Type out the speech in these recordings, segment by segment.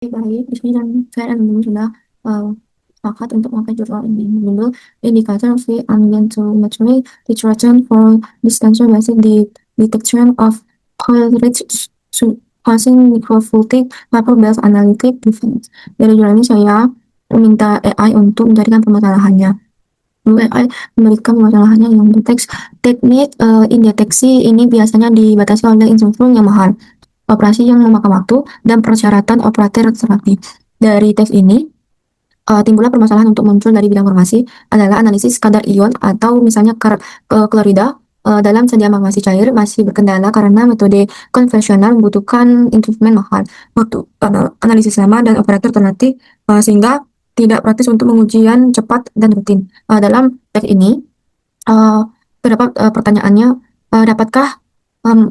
Baik, di sini saya dan teman sudah uh, sepakat untuk memakai jurnal ini. Menjudul Indicator of the Ambient-to-Material Literature for Discussion-Based Detection of Correlates to Causing Microfluidic Paper-Based Analytic Defense. Dari jurnal ini saya meminta AI untuk mencarikan permasalahannya. Lalu AI memberikan permasalahannya yang berteks teknik indeteksi ini biasanya dibatasi oleh instrumen yang mahal, operasi yang memakan waktu, dan persyaratan operator terlatih. Dari teks ini, timbullah permasalahan untuk muncul dari bidang farmasi adalah analisis kadar ion atau misalnya klorida dalam senyawa masih cair masih berkendala karena metode konvensional membutuhkan instrumen mahal, waktu analisis lama, dan operator terlatih sehingga tidak praktis untuk pengujian cepat dan rutin. Dalam teks ini, uh, terdapat pertanyaannya, dapatkah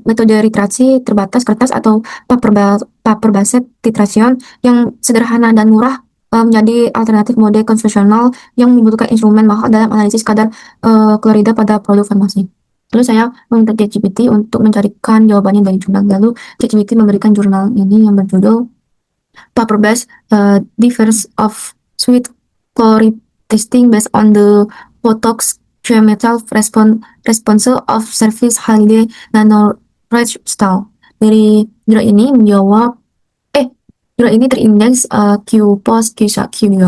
metode literasi terbatas kertas atau paper based titration yang sederhana dan murah menjadi alternatif mode konvensional yang membutuhkan instrumen mahal dalam analisis kadar klorida pada produk farmasi. Lalu saya meminta ChatGPT untuk mencarikan jawabannya dari jurnal. Lalu ChatGPT memberikan jurnal ini yang berjudul Paper Based Difference of Sweet Chloride Testing Based on the Botox Geometrical Response of Service Holiday Nano-Rage Style. Dari jurnal ini menjawab, jurnal ini terindeks Q post Q2.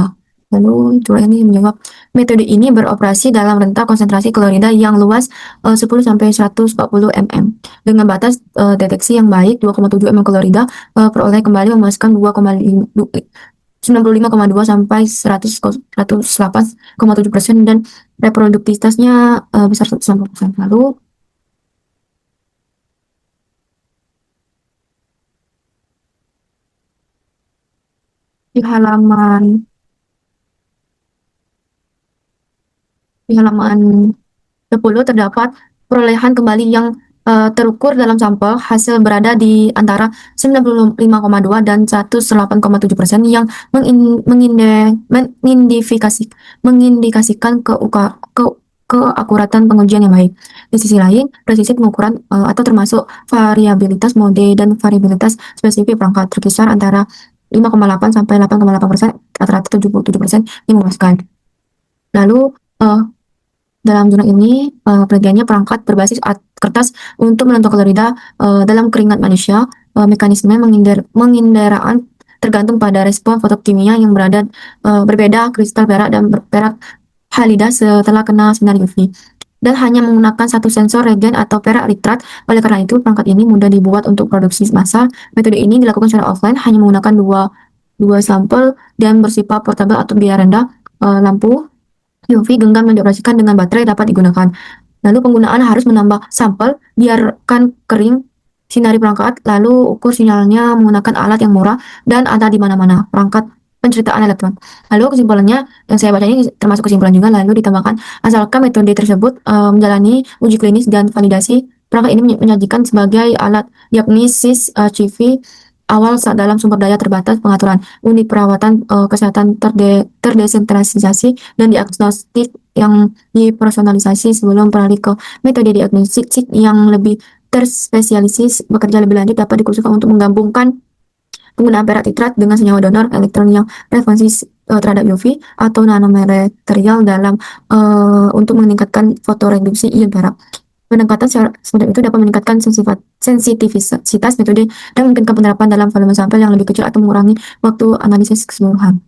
Lalu jurnal ini menjawab, metode ini beroperasi dalam rentang konsentrasi klorida yang luas 10 sampai 140 mm dengan batas deteksi yang baik 2,7 mm klorida peroleh kembali memuaskan 95,2 sampai 108,7% dan reproduktivitasnya besar 190%. Lalu di halaman 10 terdapat perolehan kembali yang terukur dalam sampel hasil berada di antara 95,2 dan 108,7% yang mengindikasikan keakuratan pengujian yang baik. Di sisi lain, presisi pengukuran atau termasuk variabilitas mode dan variabilitas spesifik perangkat terkisar antara 5,8 sampai 8,8%, rata-rata 77% yang memuaskan. Lalu dalam jurnal ini, penelitiannya perangkat berbasis kertas untuk menentukan klorida dalam keringat manusia. Mekanisme penginderaan tergantung pada respon fotokimia yang berbeda kristal perak dan perak halida setelah kena sinar UV. Dan hanya menggunakan satu sensor regen atau perak nitrat. Oleh karena itu, perangkat ini mudah dibuat untuk produksi massal. Metode ini dilakukan secara offline, hanya menggunakan dua sampel dan bersifat portable atau biaya rendah. Lampu UV genggam yang dioperasikan dengan baterai dapat digunakan. Lalu penggunaan harus menambah sampel, biarkan kering, sinari perangkat, lalu ukur sinyalnya menggunakan alat yang murah dan ada di mana-mana, perangkat penceritaan elektron. Lalu kesimpulannya yang saya baca ini termasuk kesimpulan juga, lalu ditambahkan, asalkan metode tersebut menjalani uji klinis dan validasi, perangkat ini menyajikan sebagai alat diagnosis CV awal saat dalam sumber daya terbatas, pengaturan unit perawatan kesehatan terdesentralisasi, dan diagnostik yang dipersonalisasi sebelum beralih ke metode diagnostik yang lebih terspesialisis. Bekerja lebih lanjut dapat dikhususkan untuk menggabungkan penggunaan perak nitrat dengan senyawa donor elektron yang responsif terhadap UV atau nanomaterial dalam untuk meningkatkan fotoreduksi ion perak. Pendekatan semacam itu dapat meningkatkan sensitivitas metode dan memungkinkan penerapan dalam volume sampel yang lebih kecil atau mengurangi waktu analisis keseluruhan.